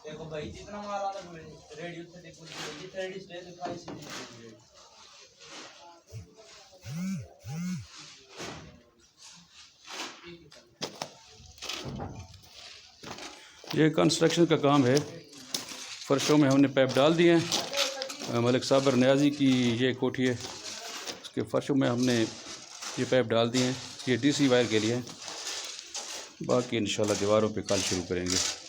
देखो भाई जितना मारा था रेडियो से देखो जितना रेडी स्टेज का इसी ये कंस्ट्रक्शन का काम है। फर्शों में हमने पाइप डाल दिए हैं। मलिक साबर न्याजी की ये कोठी है, उसके फर्शों में हमने ये पाइप डाल दिए हैं। ये डीसी वायर के लिए, बाकी इंशाल्लाह दीवारों पे कल शुरू करेंगे।